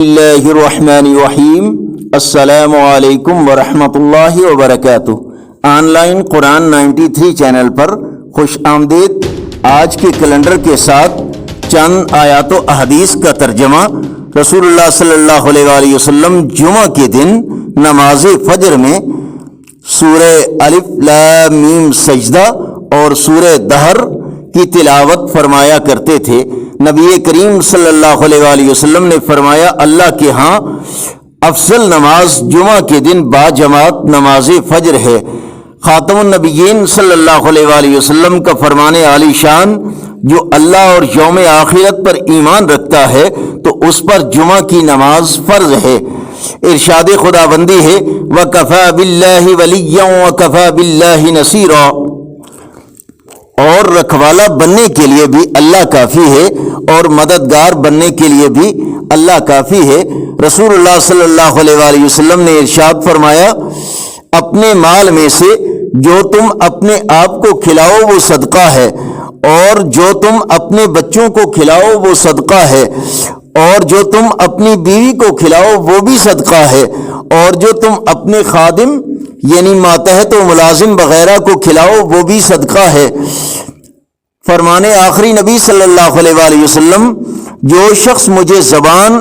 اللہ الرحمن الرحیم السلام علیکم ورحمۃ اللہ وبرکاتہ۔ آن لائن قرآن 93 چینل پر خوش آمدید۔ آج کے کیلنڈر کے ساتھ چند آیات و احادیث کا ترجمہ۔ رسول اللہ صلی اللہ علیہ وآلہ وسلم جمعہ کے دن نماز فجر میں سورہ الف لام میم سجدہ اور سورہ دہر کی تلاوت فرمایا کرتے تھے۔ نبی کریم صلی اللہ علیہ وآلہ وسلم نے فرمایا، اللہ کے ہاں افضل نماز جمعہ کے دن با جماعت نماز فجر ہے۔ خاتم النبیین صلی اللہ علیہ وآلہ وسلم کا فرمان عالی شان، جو اللہ اور یوم آخرت پر ایمان رکھتا ہے تو اس پر جمعہ کی نماز فرض ہے۔ ارشاد خداوندی ہے، وَكَفَى بِاللَّهِ وَلِيًّا وَكَفَى بِاللَّهِ نَصِيرًا، اور رکھوالا بننے کے لیے بھی اللہ کافی ہے اور مددگار بننے کے لیے بھی اللہ کافی ہے۔ رسول اللہ صلی اللہ علیہ وآلہ وسلم نے ارشاد فرمایا، اپنے مال میں سے جو تم اپنے آپ کو کھلاؤ وہ صدقہ ہے، اور جو تم اپنے بچوں کو کھلاؤ وہ صدقہ ہے، اور جو تم اپنی بیوی کو کھلاؤ وہ بھی صدقہ ہے، اور جو تم اپنے خادم یعنی ماتحت و ملازم وغیرہ کو کھلاؤ وہ بھی صدقہ ہے۔ فرمان آخری نبی صلی اللہ علیہ وآلہ وسلم، جو شخص مجھے زبان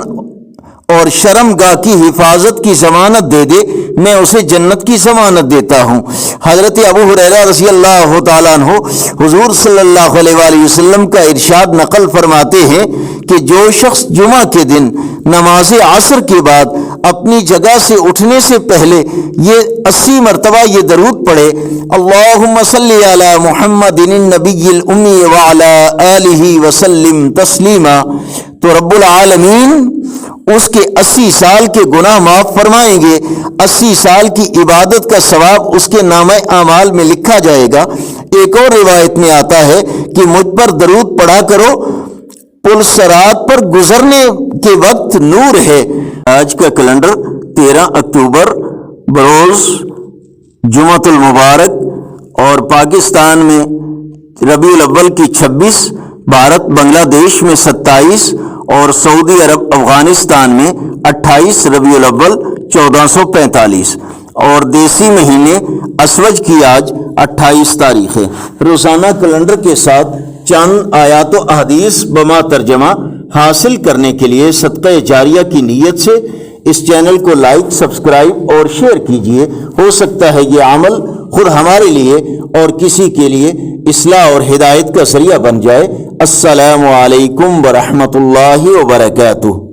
اور شرم گاہ کی حفاظت کی ضمانت دے دے میں اسے جنت کی ضمانت دیتا ہوں۔ حضرت ابو ہریرہ رضی اللہ تعالیٰ عنہ حضور صلی اللہ علیہ وآلہ وسلم کا ارشاد نقل فرماتے ہیں کہ جو شخص جمعہ کے دن نماز عصر کے بعد اپنی جگہ سے اٹھنے سے پہلے یہ 80 مرتبہ یہ درود پڑھے، اللہم صلی علی محمد النبی الامی وعلی آلہ وسلم تسلیما، تو رب العالمین اس کے 80 سال کے گناہ معاف فرمائیں گے۔ 80 سال کی عبادت کا ثواب اس کے نامہ اعمال میں لکھا جائے گا۔ ایک اور روایت میں آتا ہے کہ مجھ پر درود پڑھا کرو، پل صراط پر گزرنے کے وقت نور ہے۔ آج کا کیلنڈر 13 اکتوبر بروز جمعۃ المبارک، اور پاکستان میں ربیع الاول کی 26، بھارت بنگلہ دیش میں 27 اور سعودی عرب افغانستان میں 28 ربیع الاول 1445، اور دیسی مہینے اسوج کی آج 28 تاریخ ہے۔ روزانہ کیلنڈر کے ساتھ چند آیات و احادیث بما ترجمہ حاصل کرنے کے لیے صدقہ جاریہ کی نیت سے اس چینل کو لائک، سبسکرائب اور شیئر کیجیے۔ ہو سکتا ہے یہ عمل خود ہمارے لیے اور کسی کے لیے اصلاح اور ہدایت کا ذریعہ بن جائے۔ السلام علیکم ورحمۃ اللہ وبرکاتہ۔